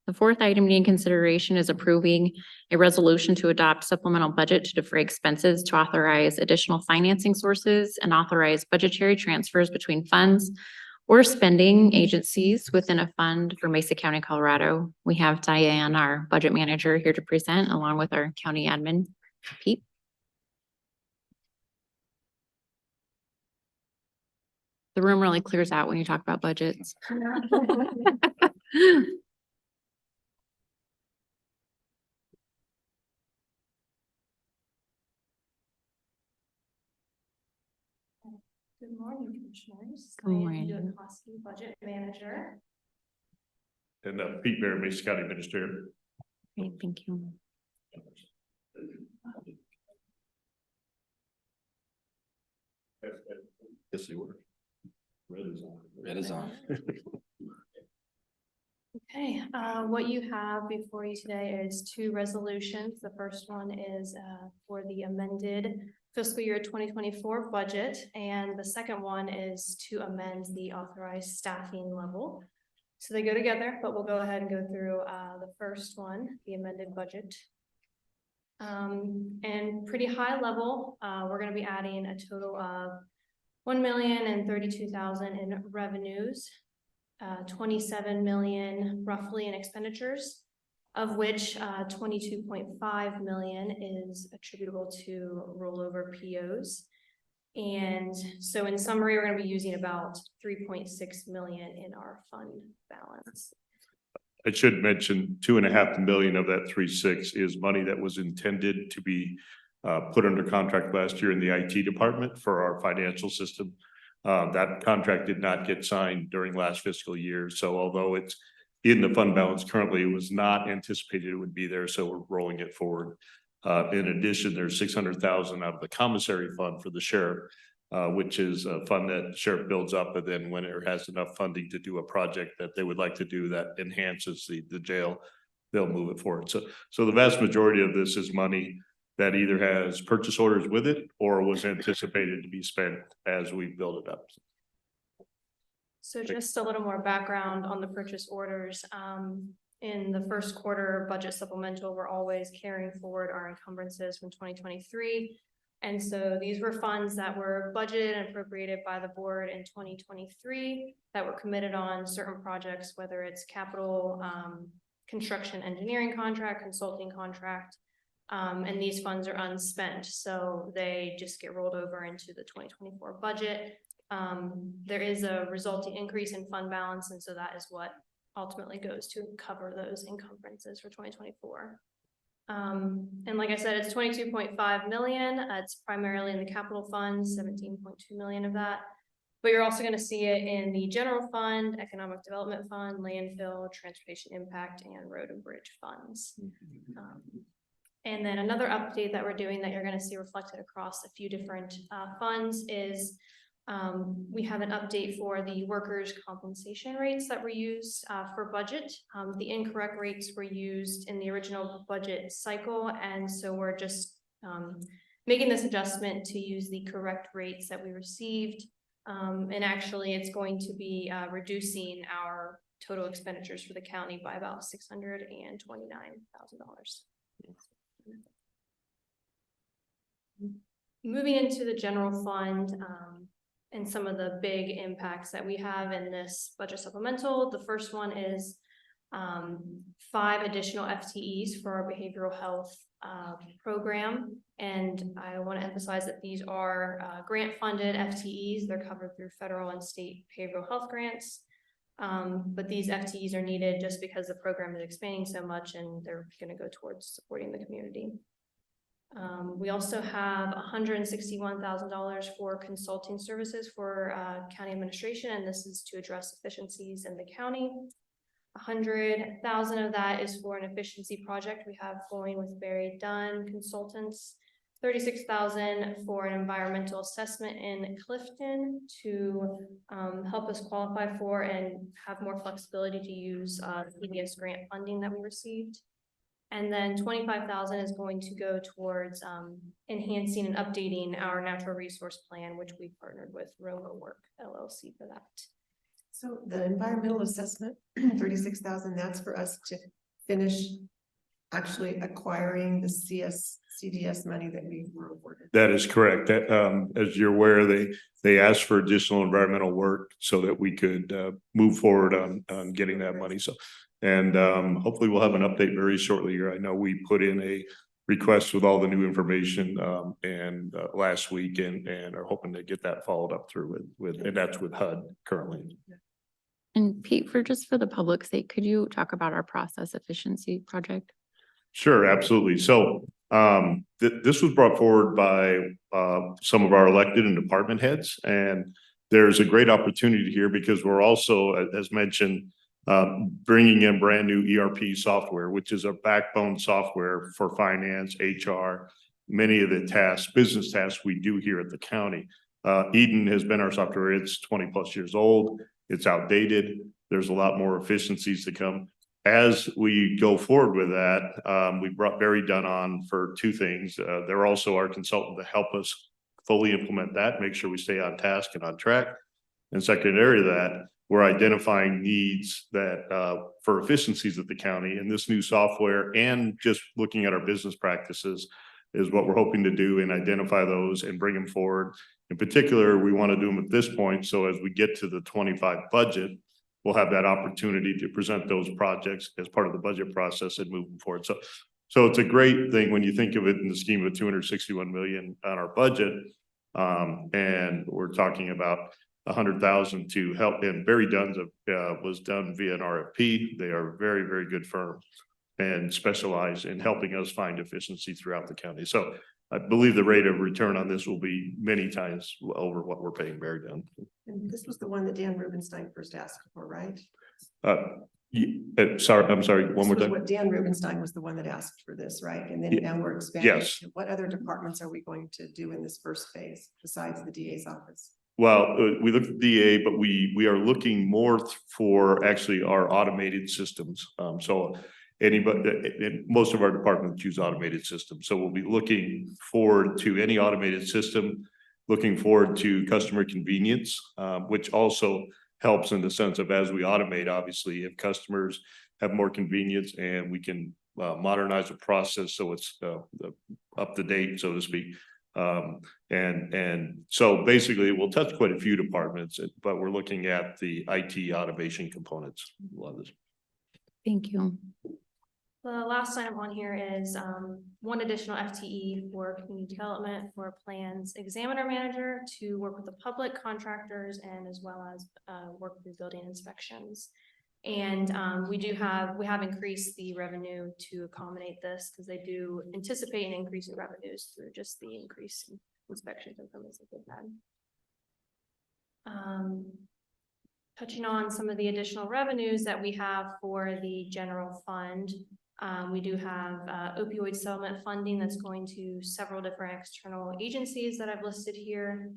The fourth item needing consideration is approving a resolution to adopt supplemental budget to defray expenses, to authorize additional financing sources, and authorize budgetary transfers between funds or spending agencies within a fund for Mesa County, Colorado. We have Diane, our budget manager, here to present, along with our county admin, Pete. The room really clears out when you talk about budgets. Good morning, Commissioners. Good morning. I am Dokoski, Budget Manager. And Pete Bear, Mesa County Administrator. Great, thank you. Yes, they were. Red is on. Red is on. Okay, what you have before you today is two resolutions. The first one is for the amended fiscal year 2024 budget, and the second one is to amend the authorized staffing level. So they go together, but we'll go ahead and go through the first one, the amended budget. And pretty high level, we're going to be adding a total of $1,032,000 in revenues, 27 million roughly in expenditures, of which 22.5 million is attributable to rollover POs. And so in summary, we're going to be using about 3.6 million in our fund balance. I should mention 2.5 million of that 3.6 is money that was intended to be put under contract last year in the IT department for our financial system. That contract did not get signed during last fiscal year. So although it's in the fund balance currently, it was not anticipated it would be there. So we're rolling it forward. In addition, there's 600,000 out of the commissary fund for the sheriff, which is a fund that sheriff builds up, and then when it has enough funding to do a project that they would like to do that enhances the jail, they'll move it forward. So the vast majority of this is money that either has purchase orders with it or was anticipated to be spent as we build it up. So just a little more background on the purchase orders. In the first quarter budget supplemental, we're always carrying forward our encumbrances from 2023. And so these were funds that were budgeted and appropriated by the board in 2023 that were committed on certain projects, whether it's capital, construction, engineering contract, consulting contract, and these funds are unspent. So they just get rolled over into the 2024 budget. There is a resulting increase in fund balance, and so that is what ultimately goes to cover those encumbrances for 2024. And like I said, it's 22.5 million. It's primarily in the capital funds, 17.2 million of that. But you're also going to see it in the general fund, economic development fund, landfill, transportation impact, and road and bridge funds. And then another update that we're doing that you're going to see reflected across a few different funds is we have an update for the workers' compensation rates that were used for budget. The incorrect rates were used in the original budget cycle, and so we're just making this adjustment to use the correct rates that we received. And actually, it's going to be reducing our total expenditures for the county by about $629,000. Moving into the general fund, and some of the big impacts that we have in this budget supplemental. The first one is 5 additional FTEs for our behavioral health program. And I want to emphasize that these are grant funded FTEs. They're covered through federal and state behavioral health grants. But these FTEs are needed just because the program is expanding so much and they're going to go towards supporting the community. We also have $161,000 for consulting services for county administration, and this is to address efficiencies in the county. 100,000 of that is for an efficiency project we have going with Barry Dunn Consultants. 36,000 for an environmental assessment in Clifton to help us qualify for and have more flexibility to use PBS grant funding that we received. And then 25,000 is going to go towards enhancing and updating our natural resource plan, which we partnered with Rollover LLC for that. So the environmental assessment, 36,000, that's for us to finish actually acquiring the CDS money that we were awarded. That is correct. That, as you're aware, they asked for additional environmental work so that we could move forward on getting that money. So, and hopefully we'll have an update very shortly here. I know we put in a request with all the new information and last week and are hoping to get that followed up through with and that's with HUD currently. And Pete, for the public's sake, could you talk about our process efficiency project? Sure, absolutely. So this was brought forward by some of our elected and department heads, and there's a great opportunity here because we're also, as mentioned, bringing in brand new ERP software, which is a backbone software for finance, HR, many of the tasks, business tasks we do here at the county. Eden has been our software. It's 20+ years old. It's outdated. There's a lot more efficiencies to come. As we go forward with that, we brought Barry Dunn on for two things. They're also our consultant to help us fully implement that, make sure we stay on task and on track. And secondary to that, we're identifying needs that for efficiencies at the county, and this new software and just looking at our business practices is what we're hoping to do and identify those and bring them forward. In particular, we want to do them at this point. So as we get to the 25 budget, we'll have that opportunity to present those projects as part of the budget process and move them forward. So it's a great thing when you think of it in the scheme of 261 million on our budget. And we're talking about 100,000 to help. And Barry Dunn's was done via an RFP. They are a very, very good firm and specialize in helping us find efficiency throughout the county. So I believe the rate of return on this will be many times over what we're paying Barry Dunn. And this was the one that Dan Rubenstein first asked for, right? Sorry, I'm sorry, one more time. What Dan Rubenstein was the one that asked for this, right? And then now we're expanding. Yes. What other departments are we going to do in this first phase besides the DA's office? Well, we looked at DA, but we are looking more for actually our automated systems. So anybody, most of our departments use automated systems. So we'll be looking forward to any automated system, looking forward to customer convenience, which also helps in the sense of as we automate, obviously, if customers have more convenience and we can modernize the process so it's up to date, so to speak. And so basically we'll touch quite a few departments, but we're looking at the IT automation components. Love this. Thank you. The last item on here is one additional FTE for community development for plans examiner manager to work with the public contractors and as well as work through building inspections. And we have increased the revenue to accommodate this because they do anticipate an increase in revenues through just the increase in inspections and permits that they've had. Touching on some of the additional revenues that we have for the general fund. We do have opioid settlement funding that's going to several different external agencies that I've listed here,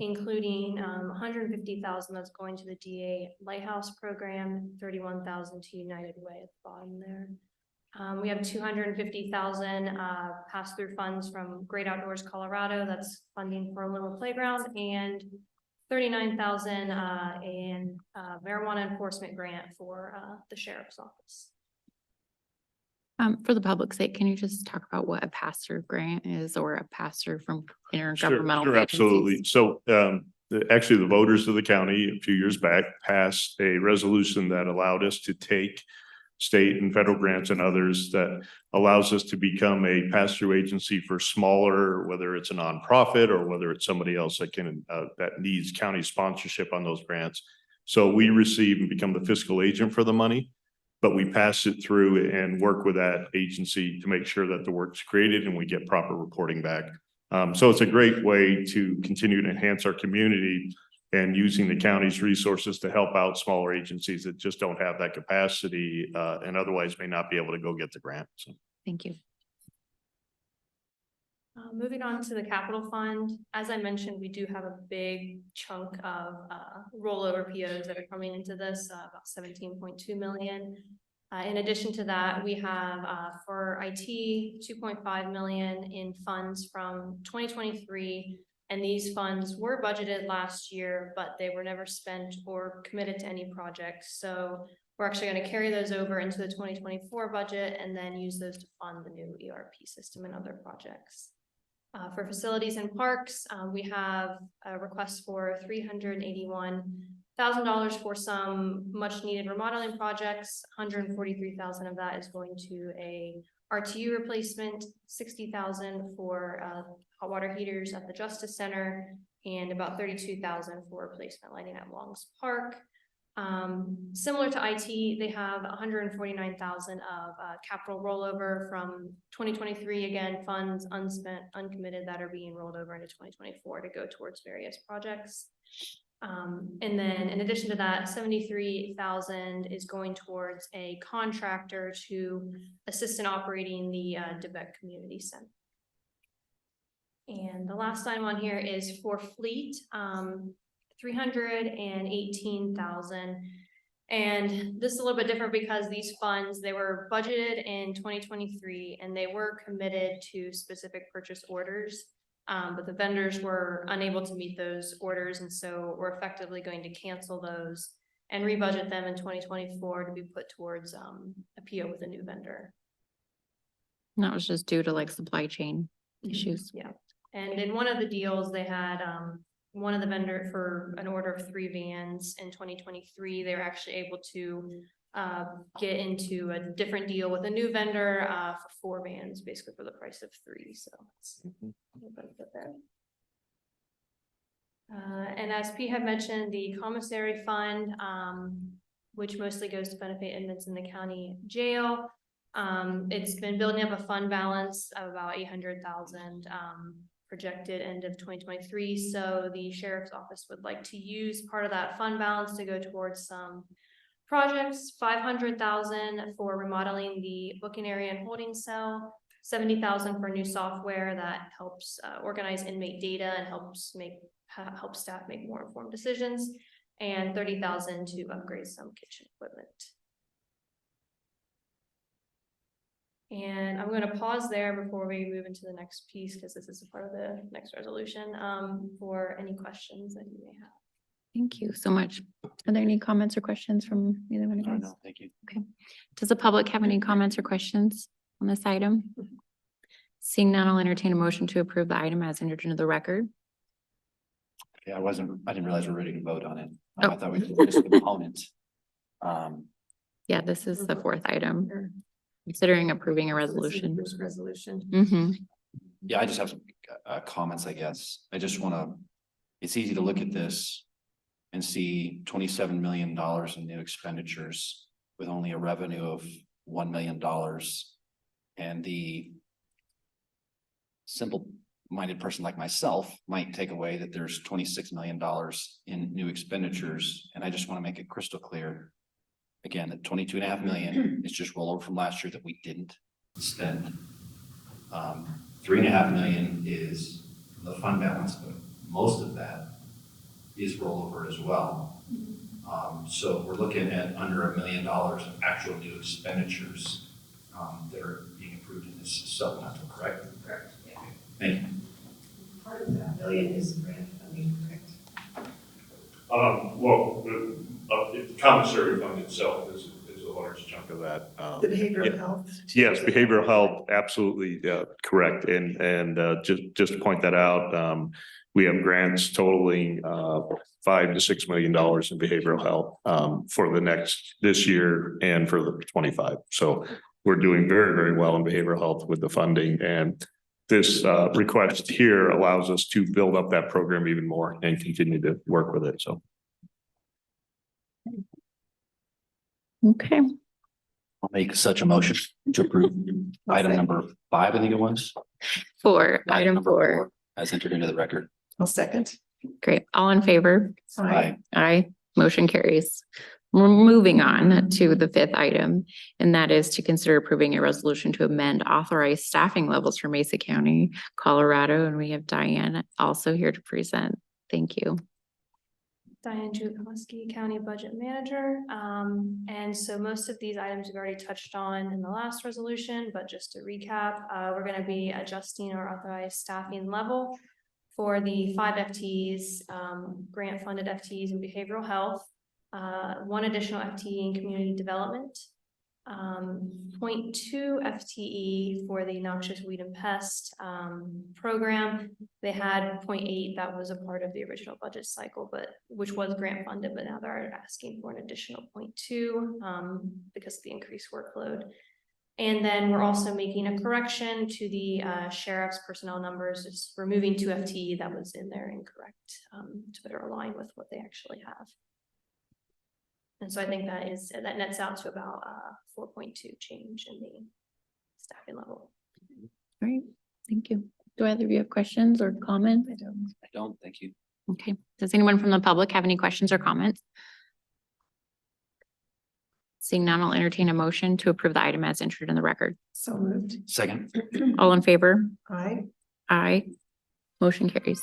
including 150,000 that's going to the DA Lighthouse program, 31,000 to United Way at the bottom there. We have 250,000 pass-through funds from Great Outdoors Colorado. That's funding for a little playground, and 39,000 in marijuana enforcement grant for the sheriff's office. For the public's sake, can you just talk about what a pass-through grant is or a pass-through from intergovernmental Sure, absolutely. So actually the voters of the county a few years back passed a resolution that allowed us to take state and federal grants and others that allows us to become a pass-through agency for smaller, whether it's a nonprofit or whether it's somebody else that can that needs county sponsorship on those grants. So we receive and become the fiscal agent for the money, but we pass it through and work with that agency to make sure that the work's created and we get proper reporting back. So it's a great way to continue to enhance our community and using the county's resources to help out smaller agencies that just don't have that capacity and otherwise may not be able to go get the grant. So. Thank you. Moving on to the capital fund, as I mentioned, we do have a big chunk of rollover POs that are coming into this, about 17.2 million. In addition to that, we have for IT 2.5 million in funds from 2023 And these funds were budgeted last year, but they were never spent or committed to any projects. So we're actually going to carry those over into the 2024 budget and then use those to fund the new ERP system and other projects. For facilities and parks, we have a request for $381,000 for some much needed remodeling projects. $143,000 of that is going to a RTU replacement, $60,000 for hot water heaters at the Justice Center, and about $32,000 for replacement lighting at Longs Park. Similar to IT, they have $149,000 of capital rollover from 2023. Again, funds unspent, uncommitted that are being rolled over into 2024 to go towards various projects. And then in addition to that, $73,000 is going towards a contractor to assist in operating the DeBeck Community Center. And the last item on here is for fleet, $318,000. And this is a little bit different because these funds, they were budgeted in 2023 and they were committed to specific purchase orders. But the vendors were unable to meet those orders. And so we're effectively going to cancel those and rebudget them in 2024 to be put towards a PO with a new vendor. And that was just due to like supply chain issues. Yeah. And in one of the deals, they had one of the vendor for an order of 3 vans in 2023. They were actually able to get into a different deal with a new vendor for 4 vans, basically for the price of 3. So it's a little benefit there. And as Pete had mentioned, the commissary fund, which mostly goes to benefit inmates in the county jail. It's been building up a fund balance of about $800,000 projected end of 2023. So the sheriff's office would like to use part of that fund balance to go towards some projects. $500,000 for remodeling the booking area and holding cell, $70,000 for new software that helps organize inmate data and help staff make more informed decisions, and $30,000 to upgrade some kitchen equipment. And I'm going to pause there before we move into the next piece, because this is a part of the next resolution, for any questions that you may have. Thank you so much. Are there any comments or questions from either one of you? No, thank you. Okay. Does the public have any comments or questions on this item? Seeing none, I'll entertain a motion to approve the item as entered into the record. Okay, I didn't realize we were ready to vote on it. Oh. I thought we did this component. Yeah, this is the 4th item. Considering approving a resolution. Resolution. Mm-hmm. Yeah, I just have some comments, I guess. I just it's easy to look at this and see $27 million in new expenditures with only a revenue of $1 million. And the simple-minded person like myself might take away that there's $26 million in new expenditures. And I just want to make it crystal clear. Again, that 22.5 million is just rollover from last year that we didn't spend. 3.5 million is the fund balance, but most of that is rollover as well. So we're looking at under $1 million of actual new expenditures that are being approved in this supplemental, correct? Correct. Yeah. Thank you. Part of that million is grant funding, correct? Well, the commissary fund itself is a large chunk of that. The behavioral yeah. health. Yes, behavioral health, absolutely, correct. And just to point that out, we have grants totaling $5 to $6 million in behavioral health for this year and for the 25. So we're doing very, very well in behavioral health with the funding, and this request here allows us to build up that program even more and continue to work with it. So. Okay. I'll make such a motion to approve item number 5, I think it was. For item number 4. As entered into the record. I'll second. Great. All in favor? Aye. Aye. Motion carries. We're moving on to the 5th item, and that is to consider approving a resolution to amend authorized staffing levels for Mesa County, Colorado. And we have Diane also here to present. Thank you. Diane Jukowski, County Budget Manager. And so most of these items we've already touched on in the last resolution, but just to recap, we're going to be adjusting our authorized staffing level for the 5 FTEs, grant funded FTEs in behavioral health, 1 additional FTE in community development, 0.2 FTE for the noxious weed and pest program. They had 0.8 that was a part of the original budget cycle, but which was grant funded, but now they're asking for an additional 0.2 because of the increased workload. And then we're also making a correction to the sheriff's personnel numbers. It's removing 2 FTE that was in there incorrect to better align with what they actually have. And so I think that nets out to about 4.2 change in the staffing level. All right, thank you. Do either of you have questions or comments? I don't, thank you. Okay, does anyone from the public have any questions or comments? Seeing none, I'll entertain a motion to approve the item as entered in the record. So moved. Second. All in favor? Aye. Aye. Motion carries.